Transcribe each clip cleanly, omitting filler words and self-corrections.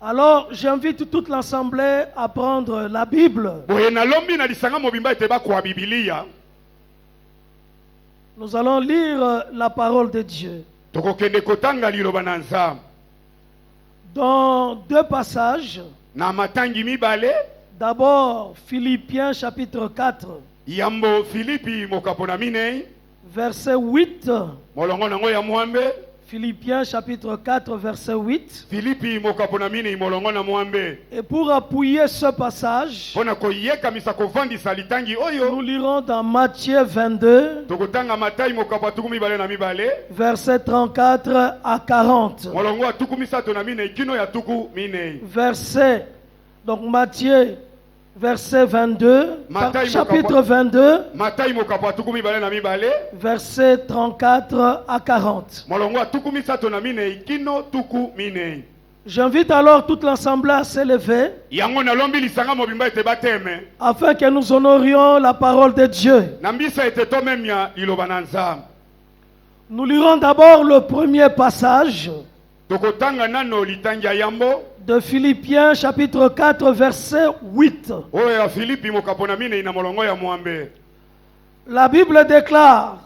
Alors, j'invite toute l'assemblée à prendre la Bible. Nous allons lire la parole de Dieu. Dans deux passages. D'abord, Philippiens chapitre 4. Verset 8. Philippiens chapitre 4 verset 8. Et pour appuyer ce passage, nous lirons dans Matthieu 22, verset 34 à 40. Verset, donc Matthieu verset 22, chapitre 22, verset 34 à 40. J'invite alors toute l'assemblée à s'élever afin que nous honorions la parole de Dieu. Nous lirons d'abord le premier passage de Philippiens chapitre 4 verset 8. La Bible déclare: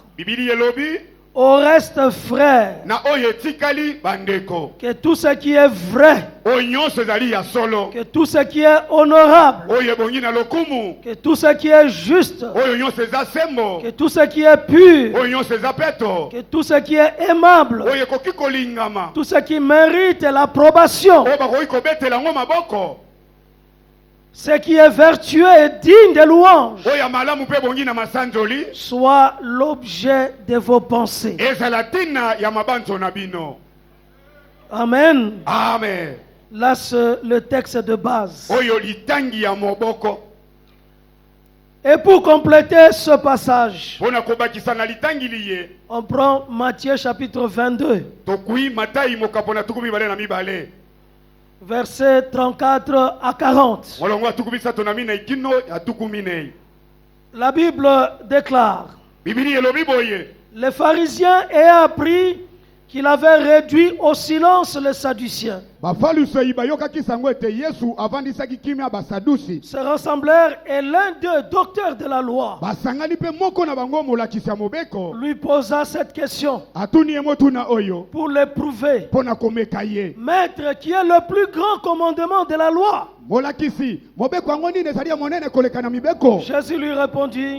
au reste, frère, que tout ce qui est vrai, que tout ce qui est honorable, que tout ce qui est juste, que tout ce qui est pur, que tout ce qui est aimable, tout ce qui mérite l'approbation, ce qui est vertueux et digne de louange, soit l'objet de vos pensées. Amen. Amen. Là, c'est le texte de base. Et pour compléter ce passage, on prend Matthieu chapitre 22. Versets 34 à 40. La Bible déclare: les pharisiens ayant appris qu'il avait réduit au silence les Sadduciens, se rassemblèrent et l'un d'eux, docteur de la loi, lui posa cette question pour l'éprouver: Maître, qui est le plus grand commandement de la loi? Jésus lui répondit: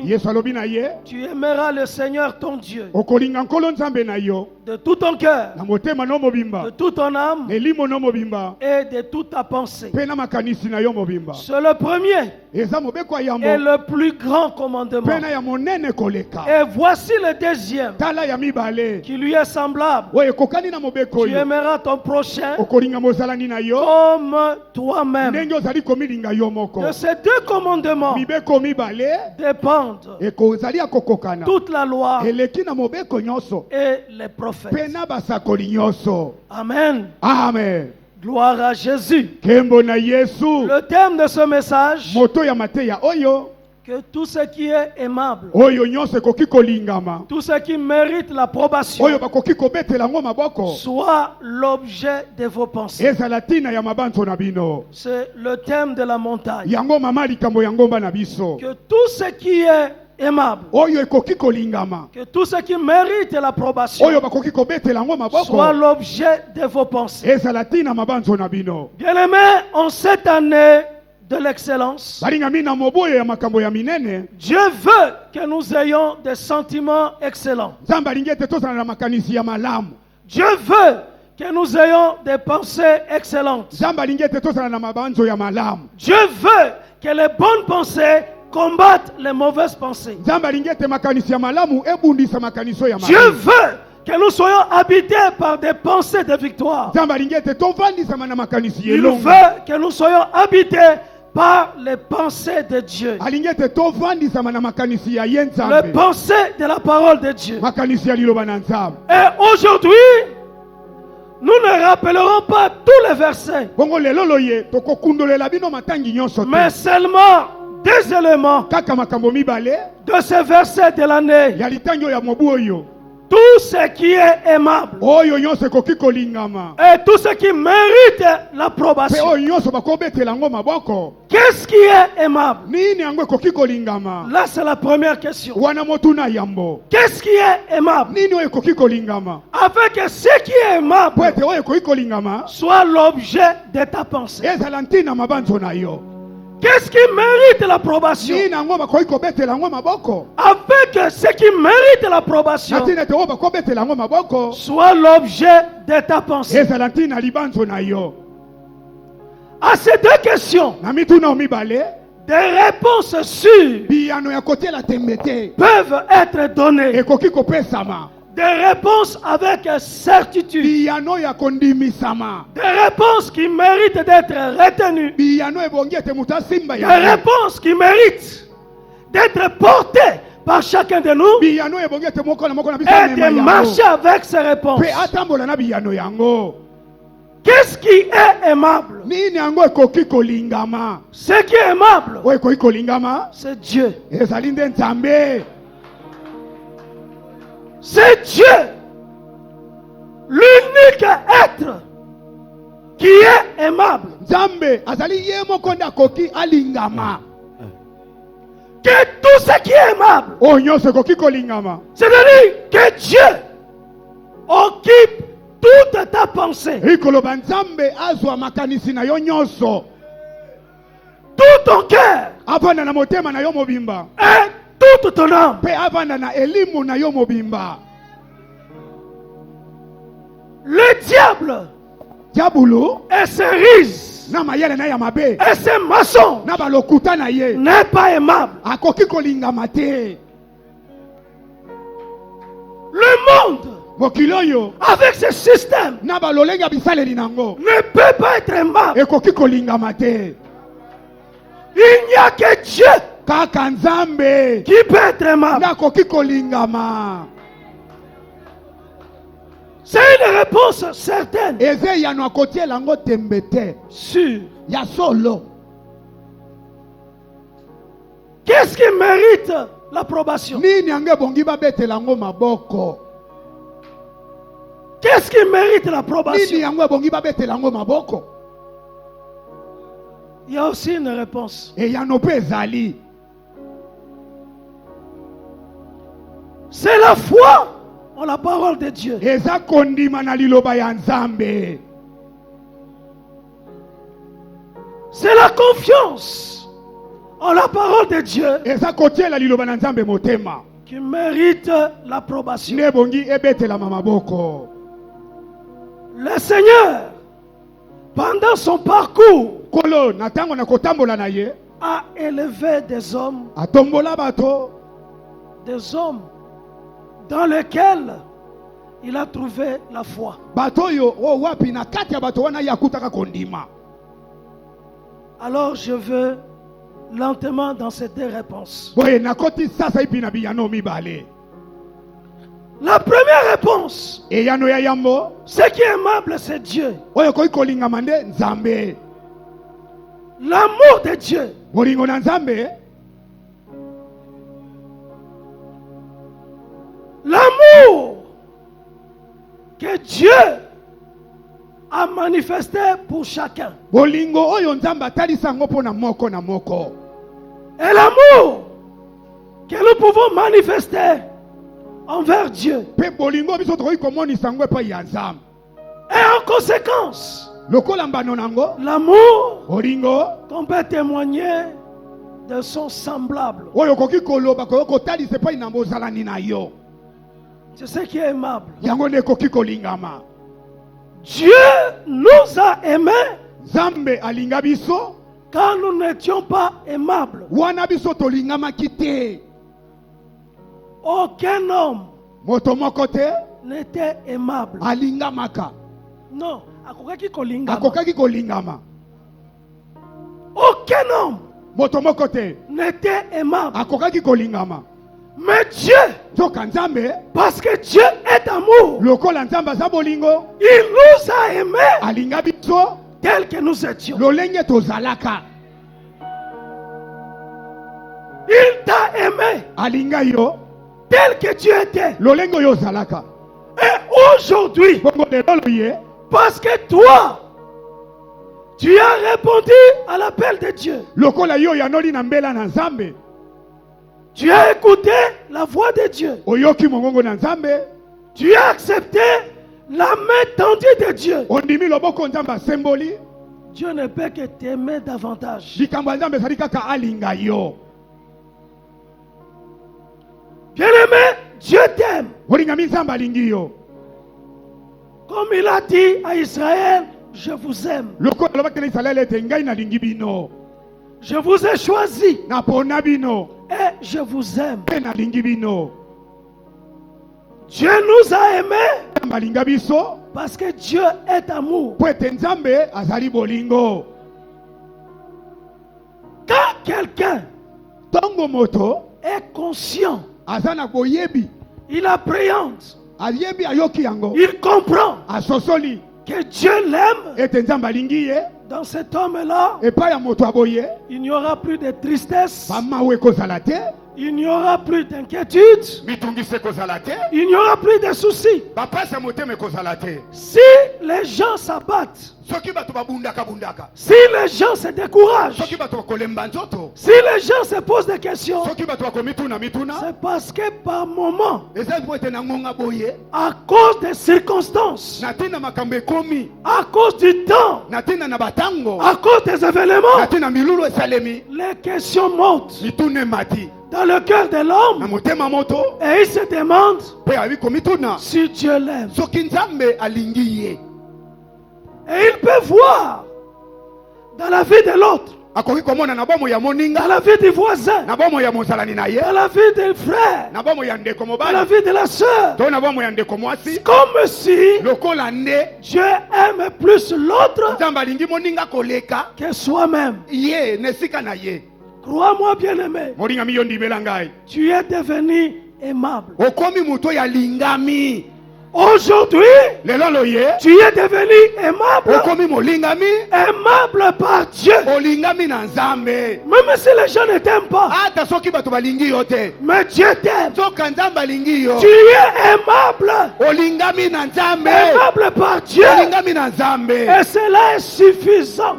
tu aimeras le Seigneur ton Dieu de tout ton cœur, de toute ton âme et de toute ta pensée. C'est le premier et le plus grand commandement. Et voici le deuxième qui lui est semblable: tu aimeras ton prochain comme toi-même. De ces deux commandements dépendent toute la loi et les prophètes. Amen. Amen. Gloire à Jésus. Le thème de ce message: que tout ce qui est aimable, tout ce qui mérite l'approbation, soit l'objet de vos pensées. C'est le thème de la montagne. Que tout ce qui est aimable, que tout ce qui mérite l'approbation, soit l'objet de vos pensées. Bien-aimés, en cette année de l'excellence, Dieu veut que nous ayons des sentiments excellents. Dieu veut que nous ayons des pensées excellentes. Dieu veut que les bonnes pensées combattent les mauvaises pensées. Dieu veut que nous soyons habités par des pensées de victoire. Il veut que nous soyons habités par les pensées de Dieu, les pensées de la parole de Dieu. Et aujourd'hui, nous ne rappellerons pas tous les versets, mais seulement des éléments de ces versets de l'année. tout ce qui est aimable et tout ce qui mérite l'approbation. Qu'est-ce qui est aimable? Là, c'est la première question. Qu'est-ce qui est aimable? Afin que ce qui est aimable soit l'objet de ta pensée. Qu'est-ce qui mérite l'approbation? Afin que ce qui mérite l'approbation soit l'objet de ta pensée. À ces deux questions, des réponses sûres peuvent être données. Des réponses avec certitude. Des réponses qui méritent d'être retenues. Des réponses qui méritent d'être portées par chacun de nous. Et de marcher avec ces réponses. Qu'est-ce qui est aimable? Ce qui est aimable, c'est Dieu. C'est Dieu, l'unique être qui est aimable. Que tout ce qui est aimable, c'est-à-dire que Dieu occupe toute ta pensée, tout ton cœur et toute ton âme. Le diable et ses ruses et ses mensonges n'est pas aimable. Le monde avec ce système ne peut pas être aimable. Il n'y a que Dieu qui peut être aimable. C'est une réponse certaine. Sûre. Qu'est-ce qui mérite l'approbation? Qu'est-ce qui mérite l'approbation? Il y a aussi une réponse. C'est la foi en la parole de Dieu. C'est la confiance en la parole de Dieu qui mérite l'approbation. Le Seigneur, pendant son parcours, a élevé des hommes dans lesquels il a trouvé la foi. Alors je veux lentement dans ces deux réponses. La première réponse, ce qui est aimable, c'est Dieu. L'amour de Dieu. L'amour que Dieu a manifesté pour chacun. Et l'amour que nous pouvons manifester envers Dieu. Et en conséquence, l'amour qu'on peut témoigner de son semblable. C'est ce qui est aimable. Dieu nous a aimés quand nous n'étions pas aimables. Aucun homme n'était aimable. Non, aucun homme n'était aimable. Mais Dieu, parce que Dieu est amour, il nous a aimés tels que nous étions. Il t'a aimé tel que tu étais. Et aujourd'hui, parce que toi, tu as répondu à l'appel de Dieu. Tu as écouté la voix de Dieu. Tu as accepté la main tendue de Dieu. Dieu ne peut que t'aimer davantage. Bien-aimé, Dieu t'aime. Comme il a dit à Israël, je vous aime. Je vous ai choisi. Et je vous aime. Dieu nous a aimés parce que Dieu est amour. Quand quelqu'un est conscient, il appréhende, il comprend que Dieu l'aime, dans cet homme-là, il n'y aura plus de tristesse, il n'y aura plus d'inquiétude, il n'y aura plus de soucis. Si les gens s'abattent, si les gens se découragent, si les gens se posent des questions, c'est parce que par moment, à cause des circonstances, à cause du temps, à cause des événements, les questions montent dans le cœur de l'homme et il se demande si Dieu l'aime. Et il peut voir dans la vie de l'autre, dans la vie du voisin, dans la vie du frère, dans la vie de la sœur, comme si Dieu aime plus l'autre que soi-même. Crois-moi, bien-aimé, tu es devenu aimable. Aujourd'hui, tu es devenu aimable. Aimable par Dieu. Même si les gens ne t'aiment pas, mais Dieu t'aime. Tu es aimable. Aimable par Dieu. Et cela est suffisant.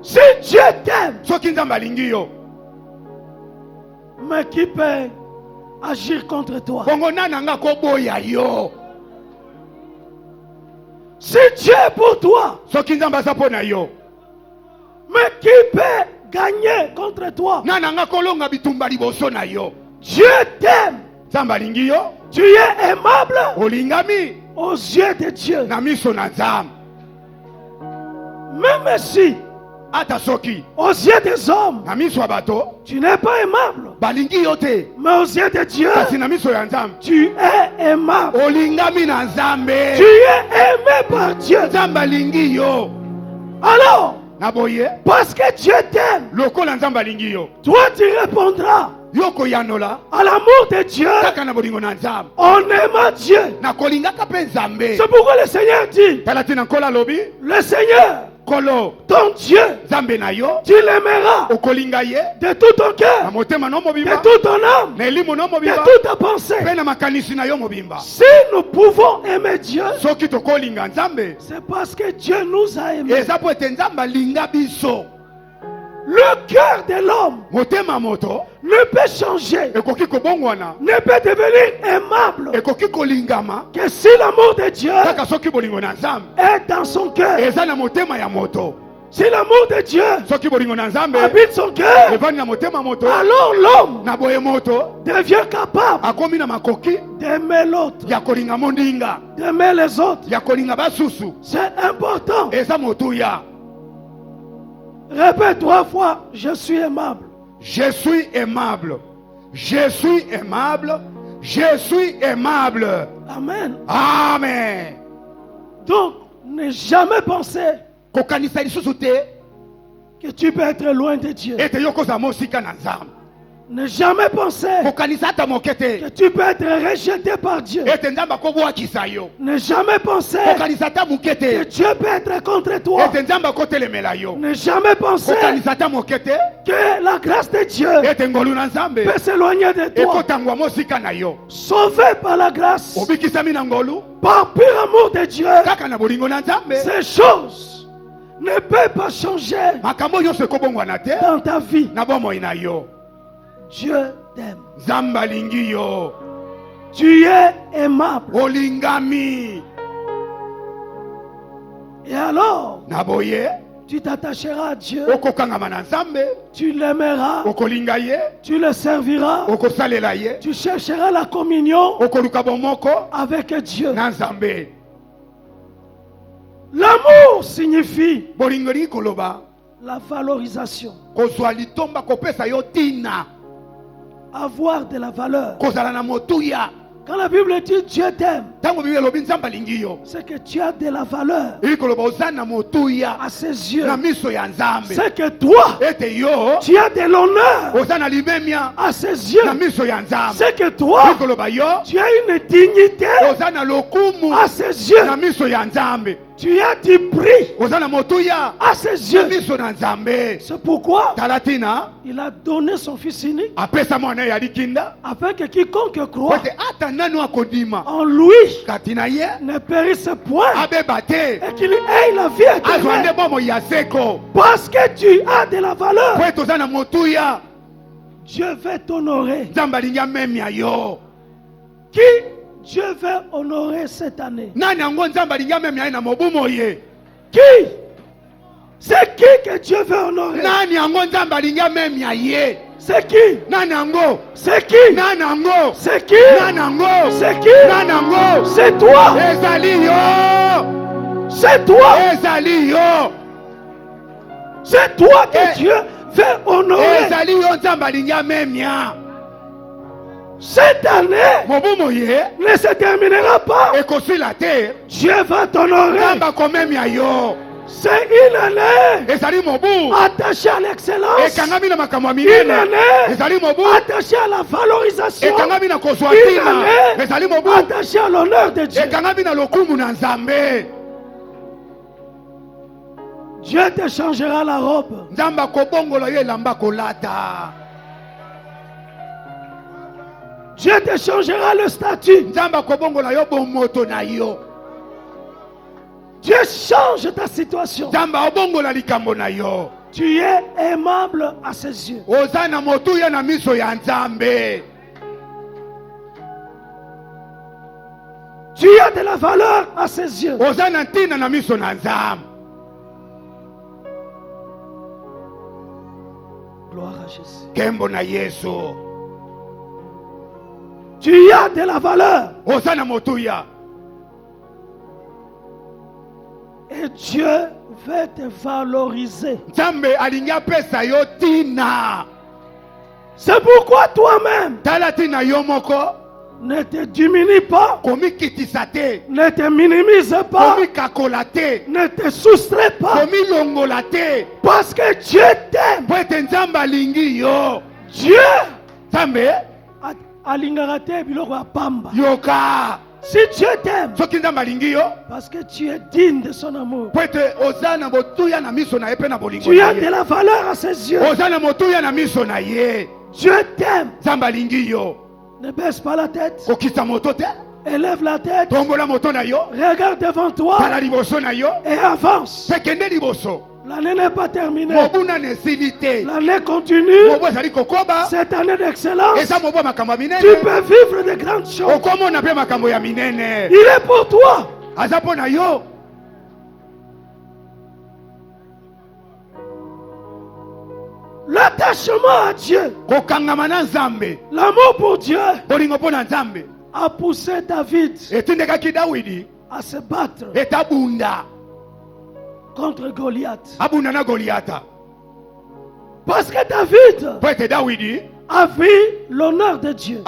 Si Dieu t'aime, mais qui peut agir contre toi? Si Dieu est pour toi, mais qui peut gagner contre toi? Dieu t'aime. Tu es aimable aux yeux de Dieu. Même si aux yeux des hommes, tu n'es pas aimable, mais aux yeux de Dieu, tu es aimable. Tu es aimé par Dieu. Alors, parce que Dieu t'aime, toi tu répondras à l'amour de Dieu. On aime Dieu. C'est pourquoi le Seigneur dit, le Seigneur, ton Dieu, tu l'aimeras de tout ton cœur, de toute ton âme, de toute ta pensée. Si nous pouvons aimer Dieu, c'est parce que Dieu nous a aimés. Le cœur de l'homme ne peut changer, ne peut devenir aimable que si l'amour de Dieu est dans son cœur. Si l'amour de Dieu habite son cœur, alors l'homme devient capable d'aimer l'autre, d'aimer les autres. C'est important. Répète 3 fois, je suis aimable. Je suis aimable. Je suis aimable. Je suis aimable. Amen. Amen. Donc, ne jamais penser que tu peux être loin de Dieu. Ne jamais penser que tu peux être rejeté par Dieu. Ne jamais penser que Dieu peut être contre toi. Ne jamais penser que la grâce de Dieu peut s'éloigner de toi. Sauvé par la grâce, par pur amour de Dieu, ces choses ne peuvent pas changer dans ta vie. Dieu t'aime. Tu es aimable. Et alors, tu t'attacheras à Dieu. Tu l'aimeras. Tu le serviras. Tu chercheras la communion avec Dieu. L'amour signifie la valorisation. Avoir de la valeur. Quand la Bible dit Dieu t'aime, c'est que tu as de la valeur à ses yeux. C'est que toi, tu as de l'honneur à ses yeux. C'est que toi, tu as une dignité à ses yeux. Tu as du prix à ses yeux. C'est pourquoi il a donné son fils unique afin que quiconque croit en lui ne périsse point et qu'il ait la vie éternelle. Parce que tu as de la valeur, Dieu veut t'honorer. Qui Dieu veut honorer cette année? Qui? C'est qui que Dieu veut honorer? C'est qui? C'est qui? C'est qui? C'est qui? C'est toi. C'est toi. C'est toi que Dieu veut honorer. Cette année ne se terminera pas. Dieu va t'honorer. C'est une année attachée à l'excellence. Une année attachée à la valorisation. Une année attachée à l'honneur de Dieu. Dieu te changera la robe. Dieu te changera le statut. Dieu change ta situation. Tu es aimable à ses yeux. Tu as de la valeur à ses yeux. Gloire à Jésus. Tu as de la valeur. Et Dieu veut te valoriser. C'est pourquoi toi-même ne te diminue pas, ne te minimise pas, ne te soustrais pas, parce que Dieu t'aime. Dieu alingarate biloko pamba. Si Dieu t'aime, parce que tu es digne de son amour, tu as de la valeur à ses yeux. Dieu t'aime. Ne baisse pas la tête. Élève la tête. Regarde devant toi et avance. L'année n'est pas terminée. L'année continue. Cette année d'excellence, tu peux vivre de grandes choses. Il est pour toi. L'attachement à Dieu, l'amour pour Dieu a poussé David à se battre contre Goliath. Parce que David a vu l'honneur de Dieu.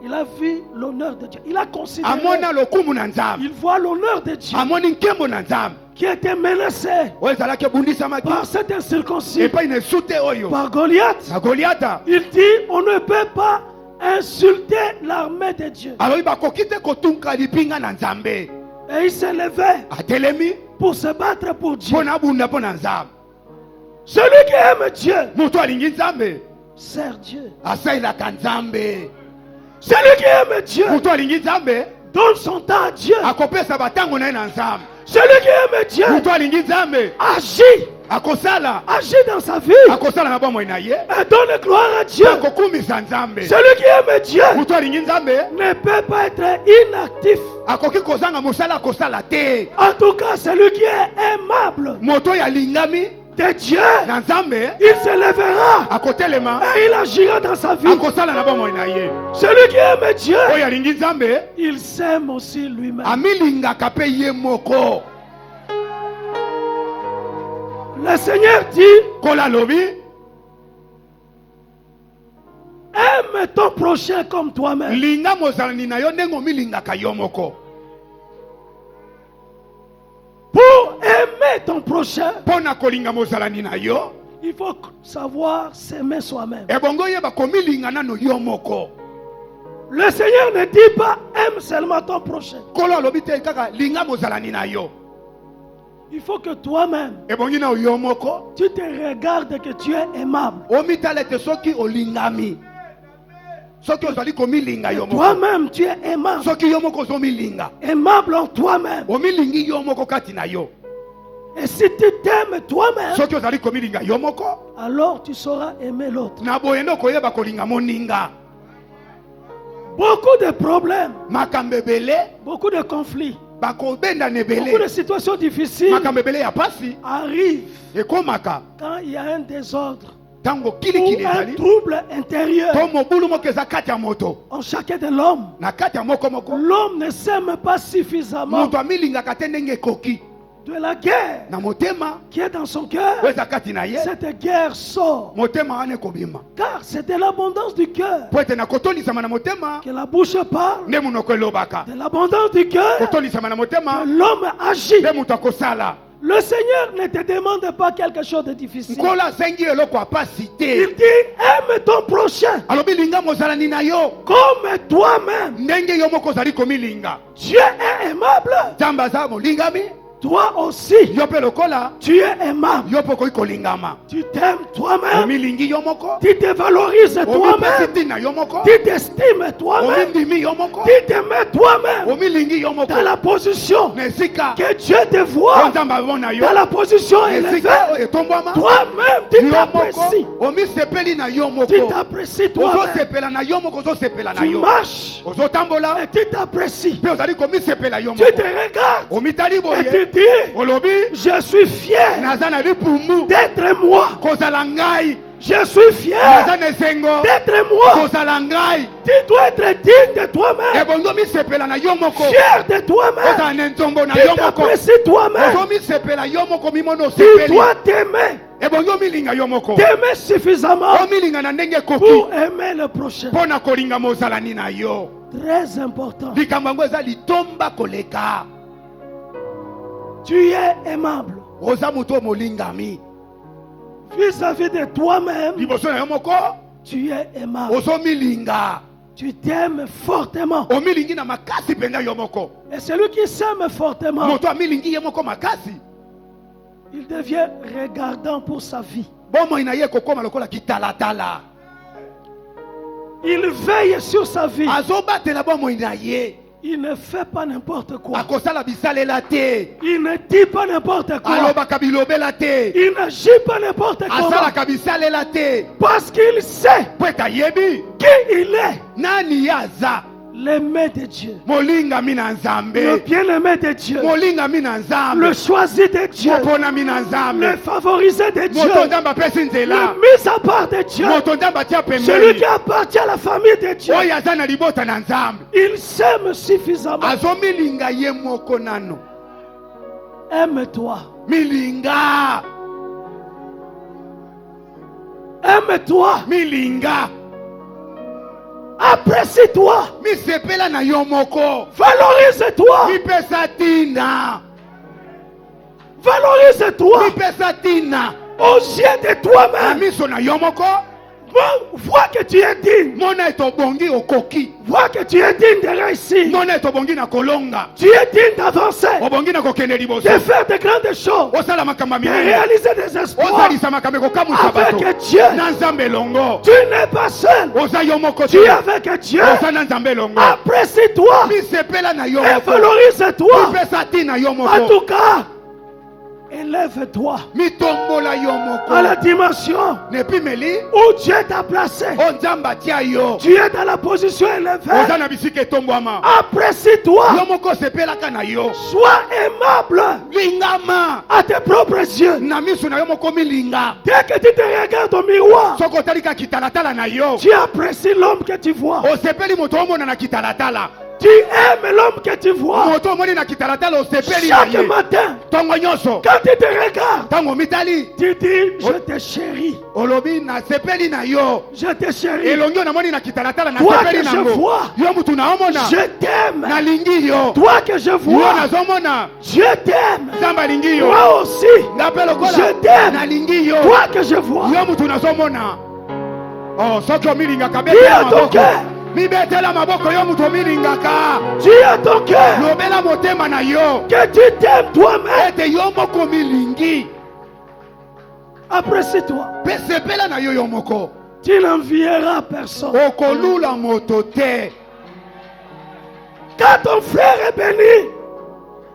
Il a vu l'honneur de Dieu. Il a considéré. Il voit l'honneur de Dieu. qui était menacé par cette circoncis, par Goliath. Il dit, on ne peut pas insulter l'armée de Dieu. Et il s'est levé pour se battre pour Dieu. Celui qui aime Dieu sert Dieu. Celui qui aime Dieu donne son temps à Dieu. Celui qui aime Dieu agit dans sa vie et donne gloire à Dieu. Celui qui aime Dieu ne peut pas être inactif. En tout cas, celui qui est aimable de Dieu, il se lèvera et il agira dans sa vie. Celui qui aime Dieu, il s'aime aussi lui-même. Le Seigneur dit, aime ton prochain comme toi-même. Pour aimer ton prochain, il faut savoir s'aimer soi-même. Le Seigneur ne dit pas aime seulement ton prochain. Il faut que toi-même, tu te regardes que tu es aimable. Toi-même, tu es aimable. Aimable en toi-même. Et si tu t'aimes toi-même, alors tu sauras aimer l'autre. Beaucoup de problèmes, beaucoup de conflits, beaucoup de situations difficiles arrivent quand il y a un désordre ou un trouble intérieur en chacun de l'homme. L'homme ne s'aime pas suffisamment de la guerre qui est dans son cœur. Cette guerre sort car c'est de l'abondance du cœur que la bouche parle. De l'abondance du cœur que l'homme agit. Le Seigneur ne te demande pas quelque chose de difficile. Il dit aime ton prochain comme toi-même. Dieu est aimable. Toi aussi, tu es aimable. Tu t'aimes toi-même. Tu te valorises toi-même. Tu t'estimes toi-même. Tu te mets toi-même dans la position que Dieu te voit. Dans la position élevée. Toi-même, tu t'apprécies. Tu t'apprécies toi-même. Tu marches et tu t'apprécies. Tu te regardes et tu dis, je suis fier d'être moi. Je suis fier d'être moi. Tu dois être digne de toi-même. Fier de toi-même. Tu t'apprécies toi-même. Tu dois t'aimer. T'aimer suffisamment pour aimer le prochain. Très important. Tu es aimable vis-à-vis de toi-même. Tu es aimable. Tu t'aimes fortement. Et celui qui s'aime fortement, il devient regardant pour sa vie. Il veille sur sa vie. Il ne fait pas n'importe quoi. Il ne dit pas n'importe quoi. Il n'agit pas n'importe comment. Parce qu'il sait qui il est. L'aimé de Dieu. Le bien-aimé de Dieu. Le choisi de Dieu. Le favorisé de Dieu. Le mis à part de Dieu. Celui qui appartient à la famille de Dieu. Il s'aime suffisamment. Aime-toi. Aime-toi. Apprécie-toi. Valorise-toi. Valorise-toi. Mipesa tina. Aux yeux de toi-même. Miso na yo moko. Vois que tu es digne. Mona etobongi okoki. Vois que tu es digne de réussir. Mona etobongi na kolonga. Tu es digne d'avancer. Obongi na kokende liboso. De faire de grandes choses. Osala makamba De minene. réaliser des exploits. Osalisa makambe kokamusa bato. Avec Dieu. Na nzambe longo. Tu n'es pas seul. Oza yo moko. Tu es avec Dieu. Oza na nzambe longo. Apprécie-toi. Misepela na yo Et moko. valorise-toi. Mipesa tina yo moko. En tout cas, élève-toi Mitombola yo moko. à la dimension Nepimeli. où Dieu t'a placé. O nzamba tia yo. Tu es dans la position élevée. Oza na bisika etombwama. Apprécie-toi. Yo moko sepelaka na yo. Sois aimable Lingama. à tes propres yeux. Na miso na yo moko milinga. Dès que tu te regardes au miroir, Soko talika kitalatala na yo. tu apprécies l'homme que tu vois. Osepeli moto omona na kitalatala. Tu aimes l'homme que tu vois. Moto omoni na kitalatala osepeli na Chaque ye. matin, Tongo nyonso. quand tu te regardes, Tango mitali. tu dis, je te chéris. Olobi na sepeli na yo. Je te chéris. Elongi na moni na kitalatala na Toi sepeli que na je ngo. vois. Yo mutu na omona. Je t'aime. Na lingi yo. Toi que je Yo vois. na zomona. Je t'aime. Zamba lingi yo. Moi aussi. Ngape lokola. Je t'aime. Na lingi yo. Toi que je vois. Yo mutu na zomona. Oh, soki omilinga Dis kabetela à ton maboko. cœur. Mibetela maboko yo mutu omilingaka. Dis à ton cœur Lobela motema na yo. que tu t'aimes toi-même. Ete yo moko milingi. Apprécie-toi. Pe sepela na yo yo moko. Tu n'envieras personne. Okolula moto te. Quand ton frère est béni,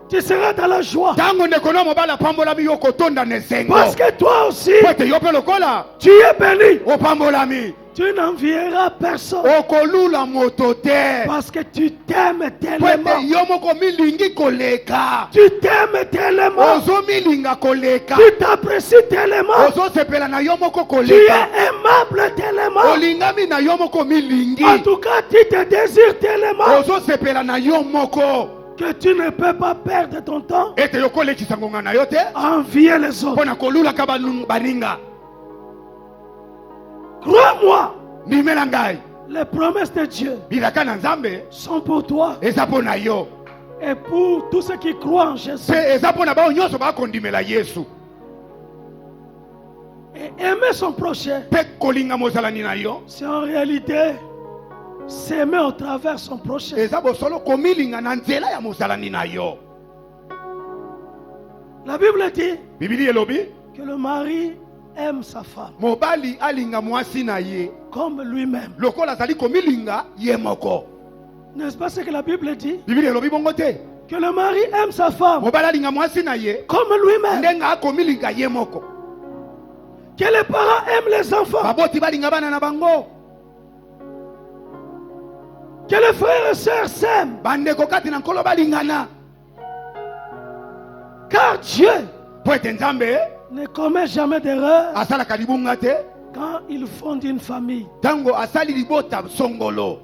tu seras dans la joie. Tango ndeko na mobala pambolami yo kotonda nesengo. Parce que toi aussi, Pete yo pe lokola. tu es béni. Opambolami. Tu n'envieras personne. Okolula moto te. Parce que tu t'aimes Pete tellement. yo moko milingi koleka. Tu t'aimes tellement. Ozo milinga koleka. Tu t'apprécies tellement. Ozo sepela na yo moko Tu es koleka. aimable tellement. Olingami na yo moko milingi. En tout cas, tu te désires tellement Ozo sepela na yo moko. que tu ne peux pas perdre ton temps Ete yo kolekisa ngonga na yo te. à envier les autres. Pona kolula ka baninga. Crois-moi, Ndimela ngai. les promesses de Dieu Bilaka na nzambe. sont pour toi Eza pona yo. et pour tous ceux qui croient en Jésus. Pe eza pona bao nyonso bakondimela Yesu. Et aimer son prochain, Pe kolinga mozalani na yo. c'est en réalité s'aimer au travers son prochain. Eza bosolo komilinga na nzela ya mozalani na yo. La Bible dit Bibili elobi. que le mari aime sa femme Mobali alinga mwasi na ye. comme lui-même. Lokola azali komilinga ye moko. N'est-ce pas ce que la Bible dit? Bibili elobi bongo te. Que le mari aime sa femme Mobali alinga mwasi na ye. comme lui-même. Ndenga akomilinga ye moko. Que les parents aiment les enfants. Baboti balinga bana na bango. Que les frères et sœurs s'aiment. Bandeko kati na nkolo balingana. Car Dieu Po ete nzambe ne commet jamais d'erreur asalaka libunga te. quand il fonde une famille. Tango asali libota songolo.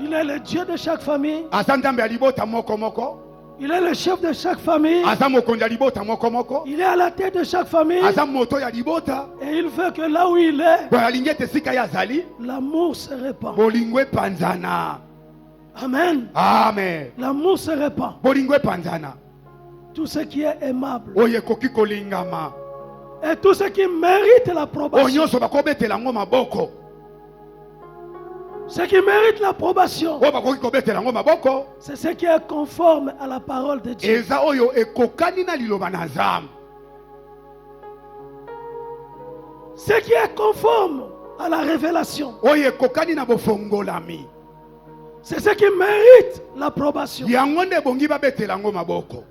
Il est le Dieu de chaque famille. Asa nzambe ya libota moko moko. Il est le chef de chaque famille. Asa mokonzi ya libota moko moko. Il est à la tête de chaque famille. Asa moto ya libota. Et il veut que là où il est, Bo alingi ete sika ye azali. l'amour se répand. Bolingo epanzana. Amen. Amen. L'amour se répand. Bolingo epanzana. Tout ce qui est aimable. Oyo ekoki kolingama. Et tout ce qui mérite Oyo l'approbation. nyonso bakobetela yango maboko. Ce qui mérite l'approbation, Oyo bakoki kobetela yango maboko. c'est ce qui est conforme à la parole de Dieu. Eza oyo ekokani na liloba na Nzambe. Ce qui est conforme à la révélation, Oyo ekokani na bofongolami. c'est ce qui mérite l'approbation. Yango nde bongi babetela yango maboko.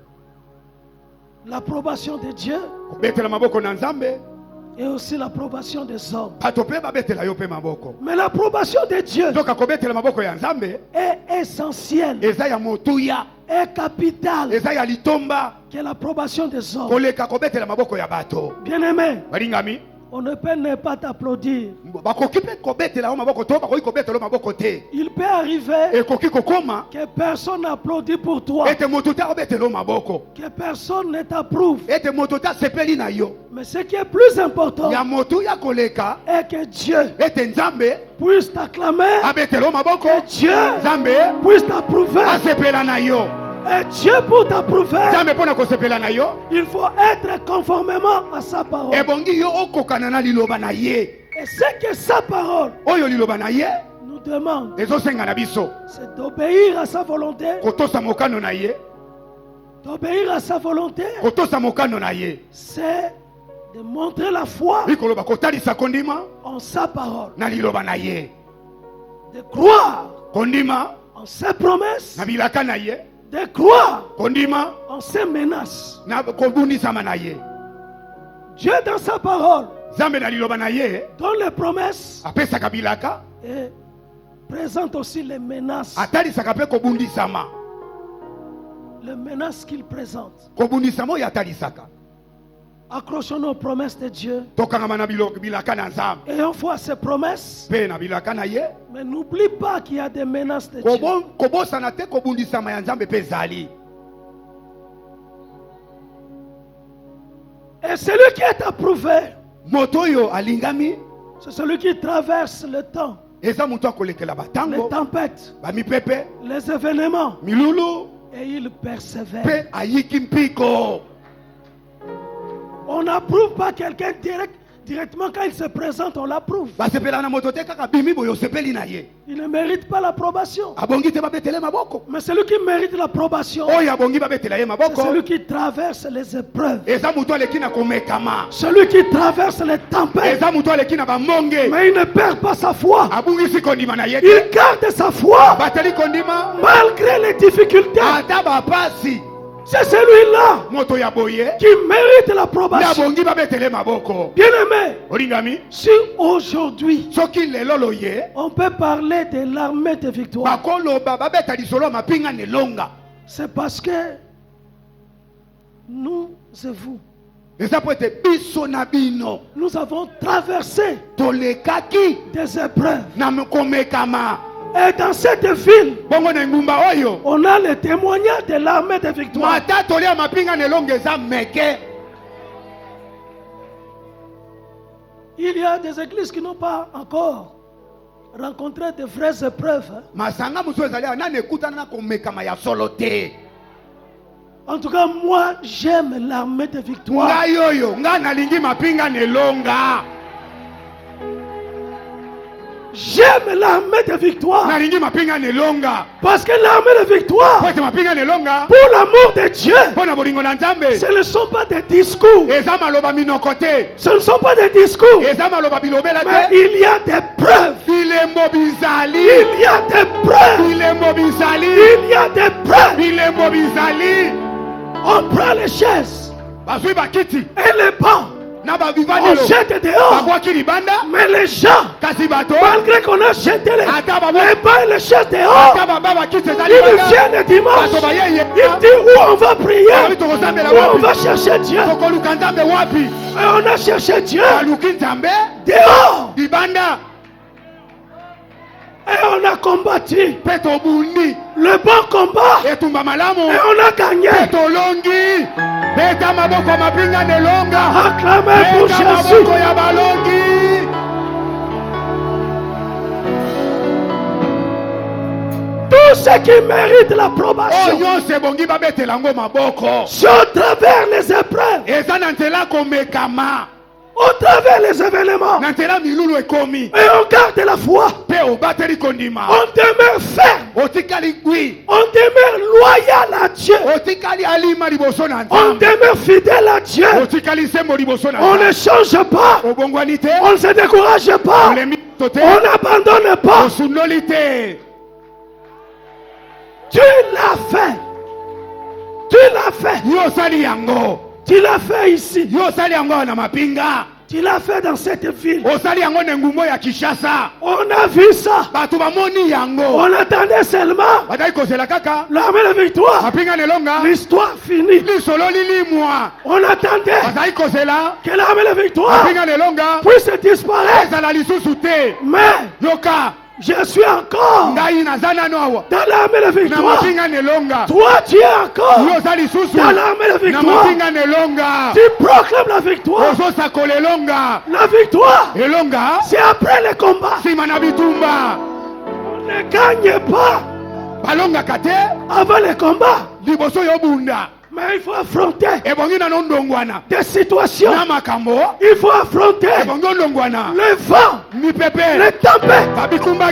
L'approbation de Dieu Kobetela maboko na Nzambe. et aussi l'approbation des hommes. Bato pe babetela yo pe maboko. Mais l'approbation de Dieu Zoka kobetela maboko ya Nzambe. est essentielle, Eza ya motuya. est capitale Eza ya litomba. que l'approbation des hommes. Koleka kobetela maboko ya bato. Bien-aimé, Balingami. on ne peut ne pas t'applaudir. Bakoki pe kobetela yo maboko to bakoki kobetela yo maboko te. Il peut arriver Ekoki kokoma. que personne n'applaudit pour toi, Ete moto ta kobetela yo maboko. que personne ne t'approuve. Ete moto ta sepeli na yo. Mais ce qui est plus important Ya moto ya koleka. est que Dieu Ete Nzambe puisse t'acclamer, abetela yo maboko. que Dieu Nzambe puisse t'approuver. asepela na yo. Et Dieu pour t'approuver, il faut être conformément à sa parole. Et ce que sa parole nous demande, c'est d'obéir à sa volonté. D'obéir à sa volonté, c'est de montrer la foi en sa parole. De croire en ses promesses. De croire en ses menaces. Dieu dans sa parole donne les promesses et présente aussi les menaces. Les menaces qu'il présente. Accrochons-nous aux promesses de Dieu. Ayons foi à ses promesses. Mais n'oublie pas qu'il y a des menaces de Dieu. Et celui qui est approuvé, c'est celui qui traverse le temps, les tempêtes, les événements, et il persévère. On n'approuve pas quelqu'un directement quand il se présente, on l'approuve. Il ne mérite pas l'approbation. Mais celui qui mérite l'approbation, c'est celui qui traverse les épreuves, celui qui traverse les tempêtes. Mais il ne perd pas sa foi. Il garde sa foi malgré les difficultés. C'est celui-là qui mérite l'approbation. Bien-aimé, si aujourd'hui on peut parler de l'armée de victoire, c'est parce que nous et vous, nous avons traversé des épreuves. Et dans cette ville, on a le témoignage de l'armée de victoire. Il y a des églises qui n'ont pas encore rencontré de vraies épreuves. En tout cas, moi, j'aime l'armée de victoire. J'aime l'armée de victoire. Parce que l'armée de victoire, pour l'amour de Dieu, ce ne sont pas des discours. Ce ne sont pas des discours. Mais il y a des preuves. Il y a des preuves. Il y a des preuves. On prend les chaises et les bancs. On jette dehors. Mais les gens, malgré qu'on a jeté les bancs et les chaises dehors, ils viennent dimanche. Ils disent où on va prier, où on va chercher Dieu. Et on a cherché Dieu dehors. Et on a combattu le bon combat. Et on a gagné. Acclamez pour Jésus. Tous ceux qui méritent l'approbation sur travers les épreuves, au travers les événements, et on garde la foi, on demeure ferme, on demeure loyal à Dieu, on demeure fidèle à Dieu, on ne change pas, on ne se décourage pas, on n'abandonne pas. Tu l'as fait, tu l'as fait. Tu l'as fait ici. Tu l'as fait dans cette ville. On a vu ça. On attendait seulement l'armée de victoire. L'histoire finie. On attendait que l'armée de victoire puisse disparaître. Mais je suis encore dans l'armée de victoire. Toi, tu es encore dans l'armée de victoire. Tu proclames la victoire. La victoire, c'est après le combat. On ne gagne pas Avant le combat. Mais il faut affronter des situations. Il faut affronter le vent, les tempêtes,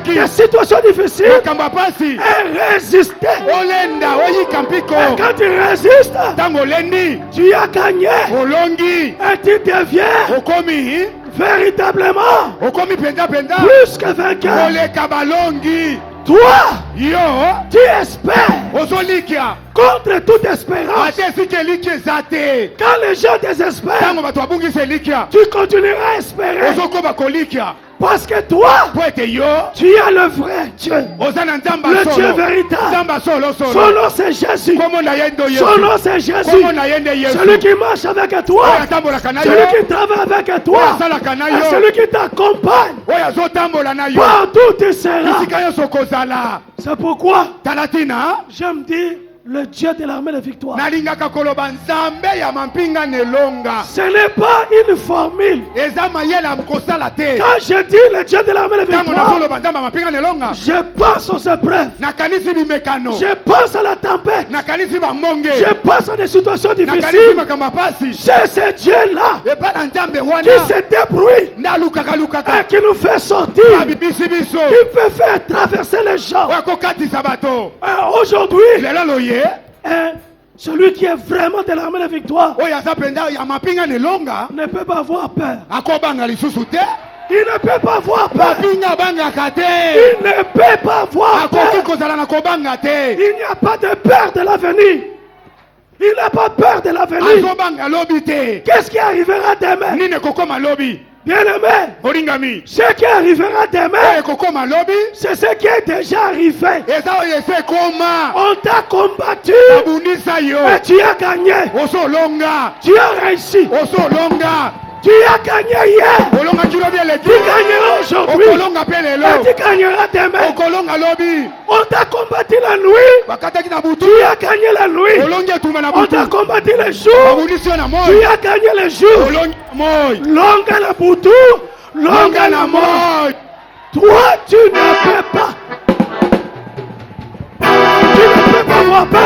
des situations difficiles et résister. Et quand tu résistes, tu as gagné et tu deviens véritablement plus que vainqueur. Toi, tu espères contre toute espérance. Quand les gens désespèrent, tu continueras à espérer. Parce que toi, tu as le vrai Dieu, le Dieu véritable. Son nom c'est Jésus. Son nom c'est Jésus. Celui qui marche avec toi, celui qui travaille avec toi, et celui qui t'accompagne. Partout tu seras. C'est pourquoi j'aime dire le Dieu de l'armée de victoire. Ce n'est pas une formule. Quand je dis le Dieu de l'armée de victoire, je pense aux épreuves. Je pense à la tempête. Je pense à des situations difficiles. C'est ce Dieu-là qui se débrouille et qui nous fait sortir, qui peut faire traverser les gens. Aujourd'hui, celui qui est vraiment de l'armée de victoire ne peut pas avoir peur. Il ne peut pas avoir peur. Il ne peut pas avoir peur. Il n'y a pas de peur de l'avenir. Il n'a pas peur de l'avenir. Qu'est-ce qui arrivera demain? Bien-aimé, ce qui arrivera demain, c'est ce qui est déjà arrivé. On t'a combattu et tu as gagné. Tu as réussi. Tu as gagné hier. Tu gagneras aujourd'hui. Et tu gagneras demain. On t'a combattu la nuit. Tu as gagné la nuit. On t'a combattu le jour. Tu as gagné le jour. Longa la boutou. Longa la mort. Toi, tu ne peux pas. Tu ne peux pas avoir peur.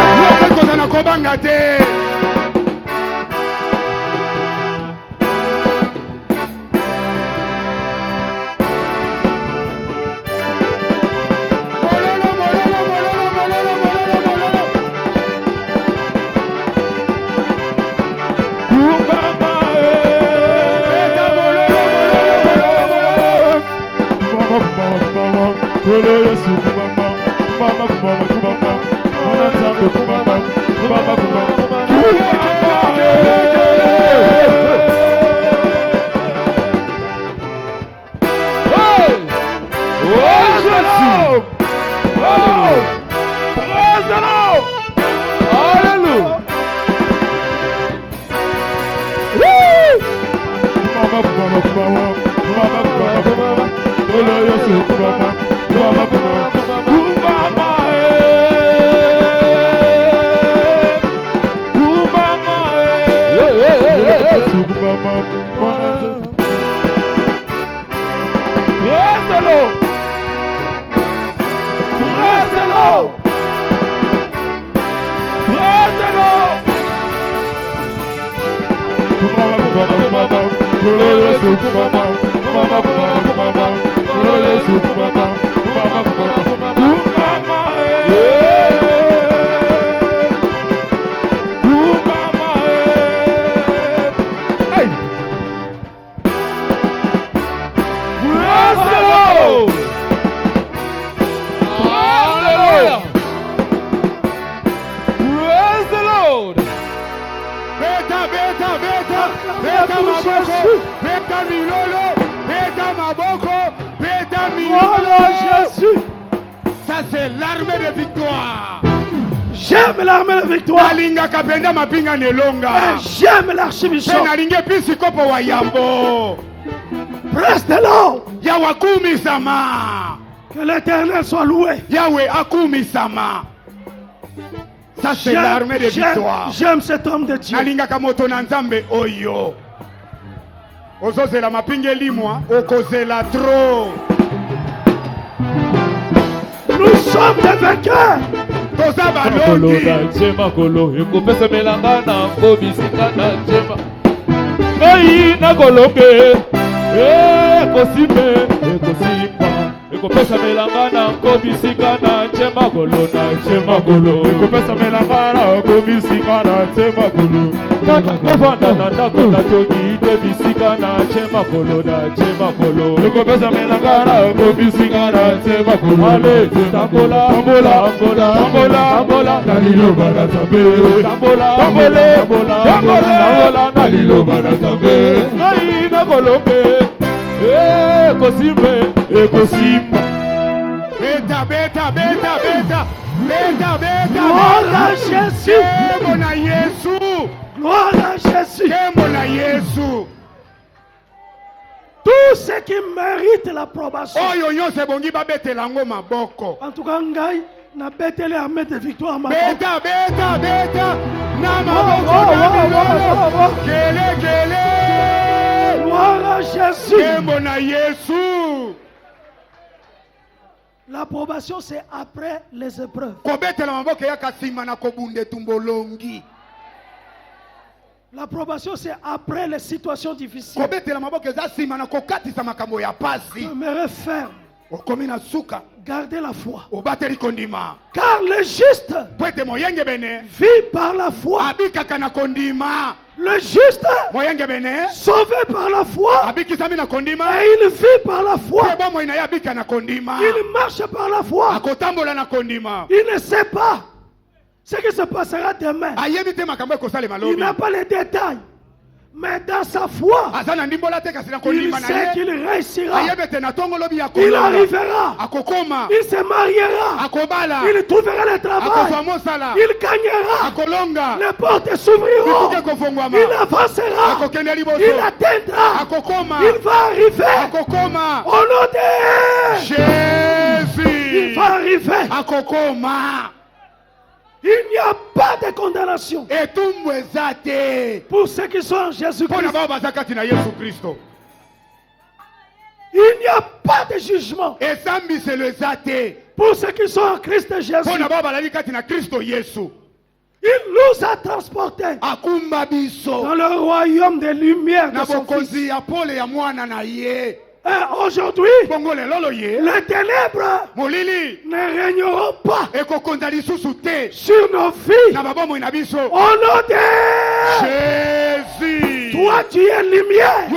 Ça c'est l'armée de victoire. J'aime l'armée de victoire. J'aime l'archibishop. Presse de l'eau. Que l'Éternel soit loué. Ça c'est l'armée de victoire. J'aime cet homme de Dieu. Ozozela mapingeli moi, okozela trop. Nous sommes sommes des vainqueurs. Ekopesa melanga na kobisika na chema golo ekopesa melanga na kobisika na chema golo kofanda na ndako na toki te bisika na chema golo ekopesa melanga na kobisika na chema golo ale tambola na lilo bana tambe tambola na lilo bana tambe ngai na kolombe Ekosimba. Beta. Gloire à Jésus. Gloire à Jésus. Tout ce qui mérite l'approbation. En tout cas, Ngai n'a betele armée de victoire. Beta. Gloire à Jésus. L'approbation, c'est après les épreuves. L'approbation, c'est après les situations difficiles. Demeurez ferme. Gardez la foi. Car le juste vit par la foi. Le juste sauvé par la foi. Et il vit par la foi. Il marche par la foi. Il ne sait pas ce qui se passera demain. Il n'a pas les détails. Mais dans sa foi, il sait qu'il réussira. Il arrivera. Il se mariera. Il trouvera le travail. Il gagnera. Les portes s'ouvriront. Il avancera. Il atteindra. Il va arriver. Au nom de Jésus. Il va arriver. Il n'y a pas de condamnation pour ceux qui sont en Jésus-Christ. Il n'y a pas de jugement pour ceux qui sont en Christ Jésus. Il nous a transportés dans le royaume des lumières de son Fils. Et aujourd'hui, les ténèbres ne régneront pas sur nos vies. Au nom de Jésus. Toi tu es lumière.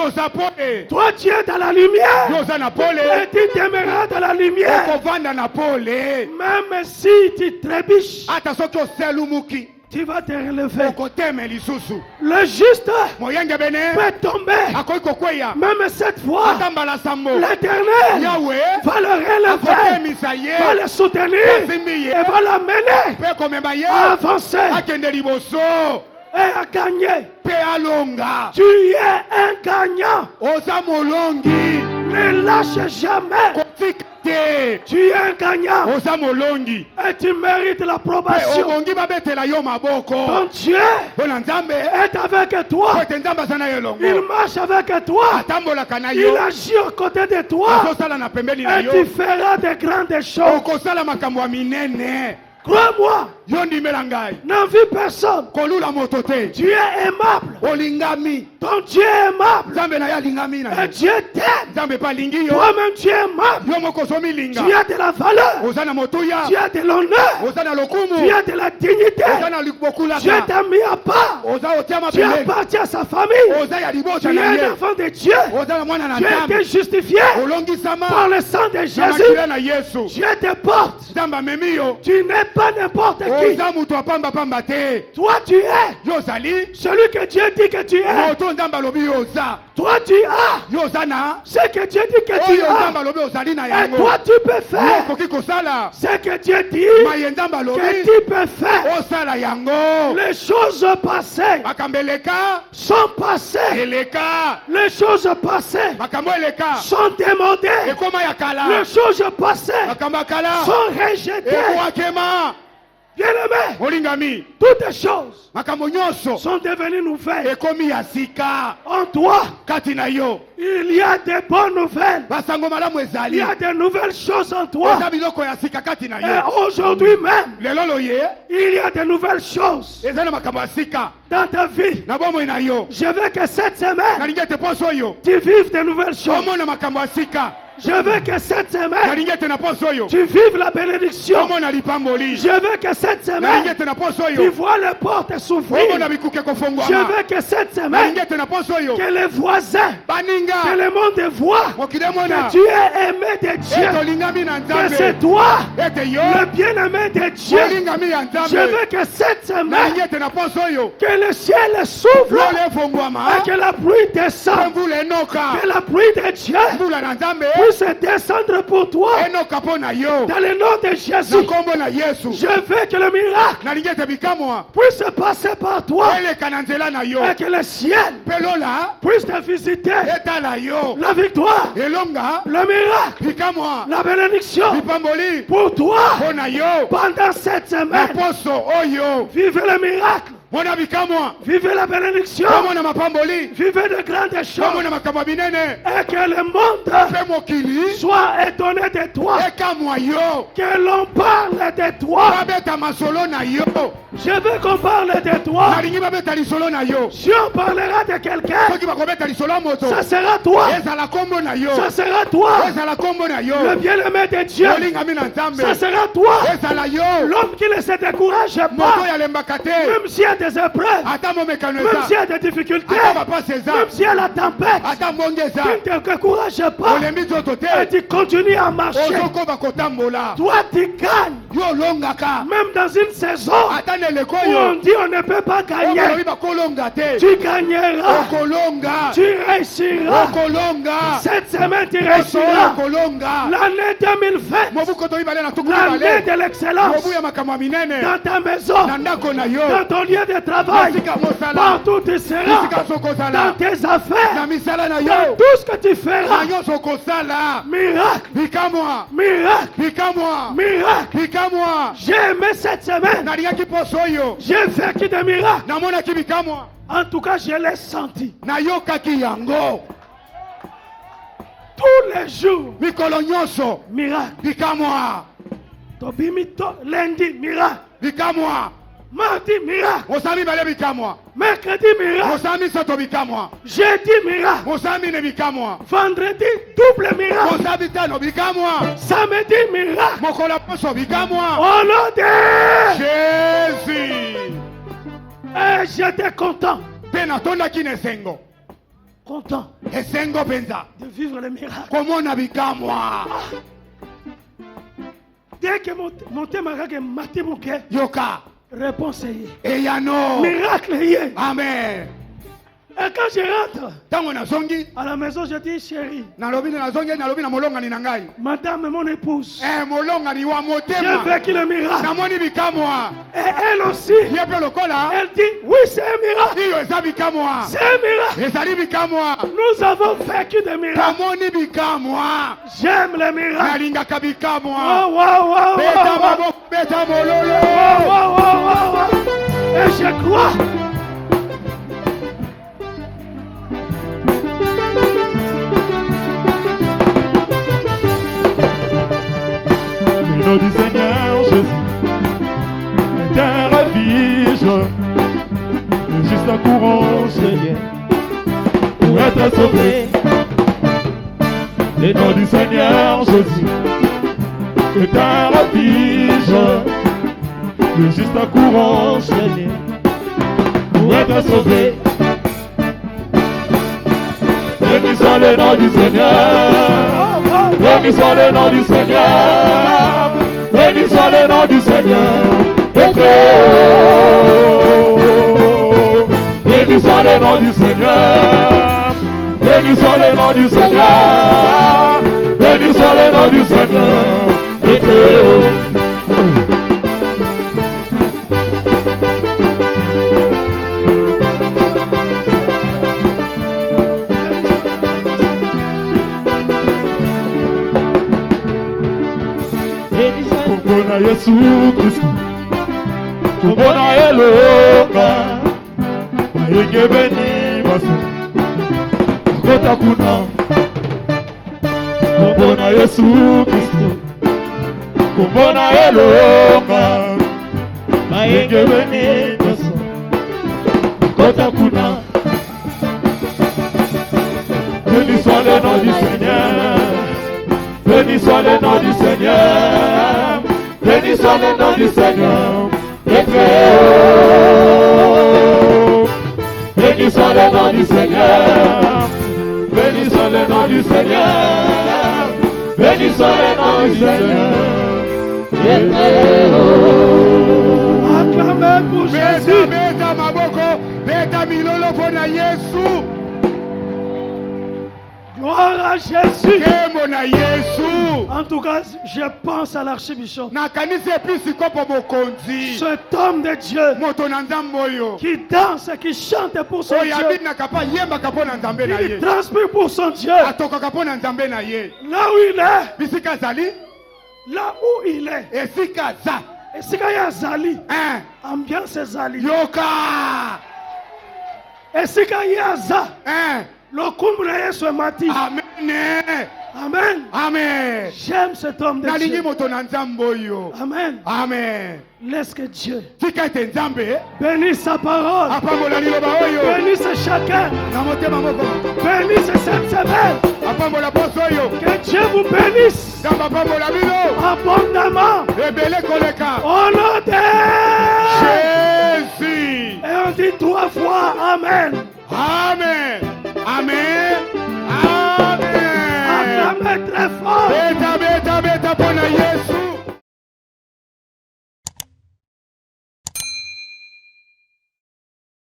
Toi tu es dans la lumière. Et tu demeureras dans la lumière. Même si tu trébuches, tu vas te relever. Le juste peut tomber. Même cette fois, l'Éternel va le relever, va le soutenir et va l'amener à avancer et à gagner. Tu es un gagnant. Ne lâche jamais. Tu es un gagnant. Et tu mérites l'approbation. Ton Dieu est avec toi. Il marche avec toi. Il agit aux côtés de toi. Et tu feras de grandes choses. Crois-moi, n'envie personne. Tu es aimable. Ton Dieu est aimable. Et Dieu t'aime. Toi-même tu es aimable. Tu as de la valeur. Tu as de l'honneur. Tu as de la dignité. Dieu t'a mis à part. Tu appartiens à sa famille. Tu es un enfant de Dieu. Tu as été justifié par le sang de Jésus. Dieu te porte. Tu n'es pas n'importe qui. Toi tu es celui que Dieu dit que tu es. Toi tu as ce que Dieu dit que tu as. Et toi tu peux faire ce que Dieu dit que tu peux faire. Les choses passées sont passées. Les choses passées sont démodées. Les choses passées sont rejetées. Bien-aimé, toutes les choses sont devenues nouvelles. En toi, il y a des bonnes nouvelles. Il y a des nouvelles choses en toi. Et aujourd'hui même, il y a de nouvelles choses dans ta vie. Je veux que cette semaine, tu vives de nouvelles choses. Je veux que cette semaine, tu vives la bénédiction. Je veux que cette semaine, tu vois les portes s'ouvrir. Je veux que cette semaine, que les voisins, que le monde voit que tu es aimé de Dieu, que c'est toi, le bien-aimé de Dieu. Je veux que cette semaine, que le ciel s'ouvre et que la pluie descende, que la pluie de Dieu puisse descendre pour toi dans le nom de Jésus. Je veux que le miracle puisse passer par toi et que le ciel puisse te visiter. La victoire, le miracle, la bénédiction pour toi pendant cette semaine. Vivez le miracle. Vivez la bénédiction. Vivez de grandes choses. Et que le monde soit étonné de toi. Que l'on parle de toi. Je veux qu'on parle de toi. Si on parlera de quelqu'un, ça sera toi. Ça sera toi. Le bien-aimé de Dieu. Ça sera toi. L'homme qui ne se décourage pas. Même s'il y a des épreuves, même s'il y a des difficultés, même s'il y a la tempête, tu ne te décourages pas et tu continues à marcher. Toi tu gagnes. Même dans une saison où on dit on ne peut pas gagner, tu gagneras. Tu réussiras. Cette semaine tu réussiras. L'année 2020, l'année de l'excellence, dans ta maison, dans ton lieu de travail, partout tu seras, dans tes affaires, dans tout ce que tu feras. Miracle, miracle, miracle. J'ai aimé cette semaine. J'ai vécu des miracles. En tout cas, je l'ai senti. Tous les jours, miracle. Lundi, miracle. Mardi, miracle. Mercredi, miracle. Jeudi, miracle. Vendredi, double miracle. Samedi, miracle. Au nom de Jésus. Et j'étais content. Content de vivre le miracle. Dès que mon thème a maté mon cœur, réponse est miracle est. Amen. Et quand je rentre à la maison, je dis chérie, madame mon épouse, j'ai vécu le miracle. Et elle aussi, elle dit oui, c'est un miracle. C'est un miracle. Nous avons vécu des miracles. J'aime les miracles. Et je crois. Le nom du Seigneur Jésus, terre affiche, juste un courant Seigneur, pour être sauvé. Le nom du Seigneur Jésus, terre affiche, juste un courant Seigneur, pour être sauvé. Béni soit le nom du Seigneur. Béni soit le nom du Seigneur. Béni soit le nom du Seigneur. Béni soit le nom du Seigneur. Béni soit le nom du Seigneur. Béni soit le nom du Seigneur. Yesu Kristo Kumbona elonga Mayengebeni maso Kota kuna Kumbona Yesu Kristo Kumbona elonga Mayengebeni maso Kota kuna. Béni soit le nom du Seigneur. Béni soit le nom du Seigneur. Béni soit le nom du Seigneur. Et très haut. Béni soit le nom du Seigneur. Béni soit le nom du Seigneur. Béni soit le nom du Seigneur. Et très haut. Acclamez pour Jésus. Beta maboko. Beta milolo pona Yesu. Gloire à Jésus. En tout cas, je pense à l'archibishop. Cet homme de Dieu qui danse et qui chante pour son Dieu. Il transpire pour son Dieu. Là où il est. Là où il est. Et si il y a Zali. Ambiance Zali. Et si il y a Zali. Le kumbre Yesu mati. Amen. Amen. Amen. J'aime cet homme de Dieu. Amen. Amen. Laisse que Dieu bénisse sa parole. Bénisse chacun. Bénisse cette semaine. Que Dieu vous bénisse abondamment. Au nom de Jésus. Et on dit 3 fois Amen. Amen. Amen.